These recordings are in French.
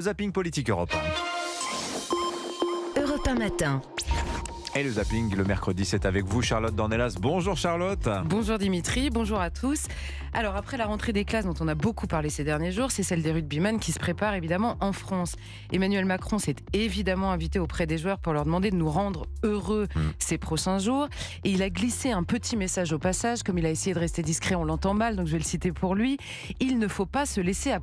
Zapping politique Europe 1. Europe 1 matin. Et le zapping, le mercredi, c'est avec vous, Charlotte Dornelas. Bonjour Charlotte. Bonjour Dimitri, bonjour à tous. Alors après la rentrée des classes dont on a beaucoup parlé ces derniers jours, c'est celle des rugbyman qui se prépare évidemment en France. Emmanuel Macron s'est évidemment invité auprès des joueurs pour leur demander de nous rendre heureux ces prochains jours. Et il a glissé un petit message au passage, comme il a essayé de rester discret, on l'entend mal, donc je vais le citer pour lui. Il ne faut pas se laisser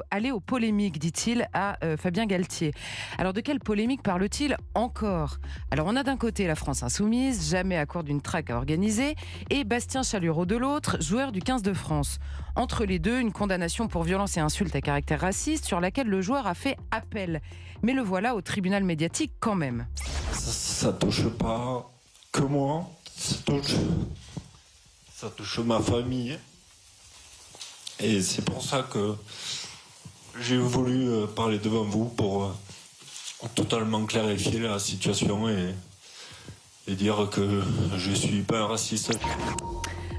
aller aux polémiques, dit-il à Fabien Galtier. Alors de quelle polémique parle-t-il encore ? Alors on a d'un côté la France insoumise, jamais à court d'une traque à organiser, et Bastien Chalureau de l'autre, joueur du 15 de France. Entre les deux, une condamnation pour violence et insulte à caractère raciste sur laquelle le joueur a fait appel. Mais le voilà au tribunal médiatique quand même. Ça touche pas que moi, ça touche ma famille. Et c'est pour ça que j'ai voulu parler devant vous pour totalement clarifier la situation et dire que je suis pas un raciste.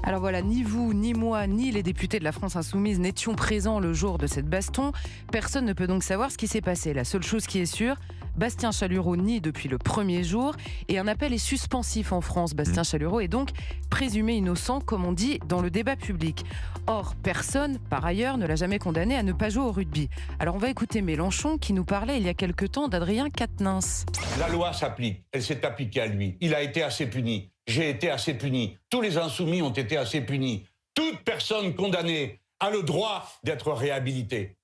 Alors voilà, ni vous, ni moi, ni les députés de la France Insoumise n'étions présents le jour de cette baston. Personne ne peut donc savoir ce qui s'est passé. La seule chose qui est sûre, Bastien Chalureau nie depuis le premier jour et un appel est suspensif en France. Bastien Chalureau est donc présumé innocent, comme on dit dans le débat public. Or, personne, par ailleurs, ne l'a jamais condamné à ne pas jouer au rugby. Alors on va écouter Mélenchon qui nous parlait il y a quelque temps d'Adrien Quatennens. La loi s'applique, elle s'est appliquée à lui. Il a été assez puni, j'ai été assez puni, tous les insoumis ont été assez punis. Toute personne condamnée a le droit d'être réhabilitée.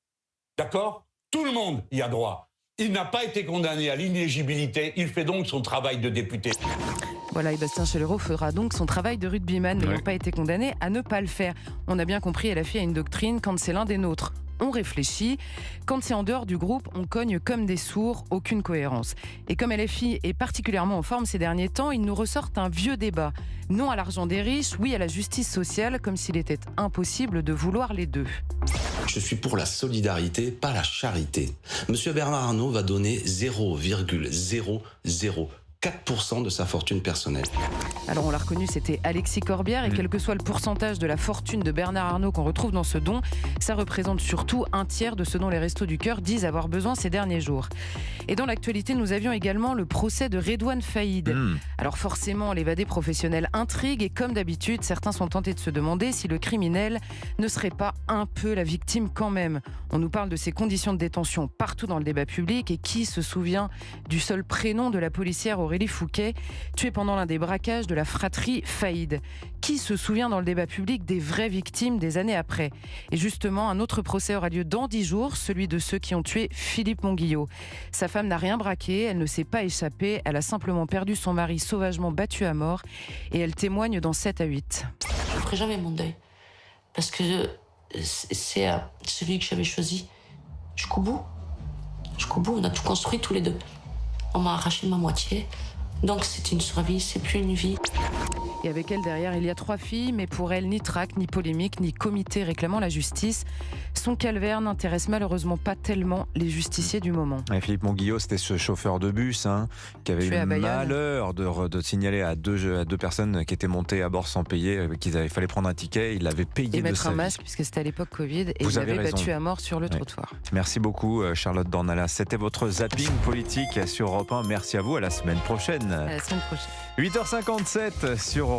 D'accord ? Tout le monde y a droit. Il n'a pas été condamné à l'inéligibilité, il fait donc son travail de député. Voilà, et Bastien Chalureau fera donc son travail de rugbyman, n'ayant pas été condamné à ne pas le faire. On a bien compris, LFI a une doctrine, quand c'est l'un des nôtres, on réfléchit. Quand c'est en dehors du groupe, on cogne comme des sourds, aucune cohérence. Et comme LFI est particulièrement en forme ces derniers temps, ils nous ressortent un vieux débat. Non à l'argent des riches, oui à la justice sociale, comme s'il était impossible de vouloir les deux. Je suis pour la solidarité, pas la charité. Monsieur Bernard Arnault va donner 0,004% de sa fortune personnelle. Alors on l'a reconnu, c'était Alexis Corbière et quel que soit le pourcentage de la fortune de Bernard Arnault qu'on retrouve dans ce don, ça représente surtout un tiers de ce dont les Restos du Cœur disent avoir besoin ces derniers jours. Et dans l'actualité, nous avions également le procès de Redouane Faïd. Alors forcément, l'évadé professionnel intrigue et comme d'habitude, certains sont tentés de se demander si le criminel ne serait pas un peu la victime quand même. On nous parle de ses conditions de détention partout dans le débat public et qui se souvient du seul prénom de la policière Aurélie Fouquet, tuée pendant l'un des braquages de la fratrie Faïd. Qui se souvient dans le débat public des vraies victimes des années après ? Et justement, un autre procès aura lieu dans 10 jours, celui de ceux qui ont tué Philippe Monguillot. Sa femme n'a rien braqué, elle ne s'est pas échappée, elle a simplement perdu son mari sauvagement battu à mort et elle témoigne dans 7 à 8. Je ne ferai jamais mon deuil parce que c'est celui que j'avais choisi. Jusqu'au bout, on a tout construit tous les deux. On m'a arraché ma moitié. Donc c'est une survie, c'est plus une vie. Et avec elle derrière, il y a 3 filles, mais pour elle, ni traque, ni polémique, ni comité réclamant la justice. Son calvaire n'intéresse malheureusement pas tellement les justiciers du moment. Et Philippe Monguillot, c'était ce chauffeur de bus qui avait eu le malheur de signaler à deux personnes qui étaient montées à bord sans payer qu'il fallait prendre un ticket. Il l'avait payé et de mettre sa un vie. masque, puisque c'était à l'époque Covid, et Vous il avez l'avait raison. battu à mort sur le trottoir. Merci beaucoup Charlotte Dornelas. C'était votre zapping politique sur Europe 1. Merci à vous, à la semaine prochaine. À la semaine prochaine. 8h57 sur Europe 1.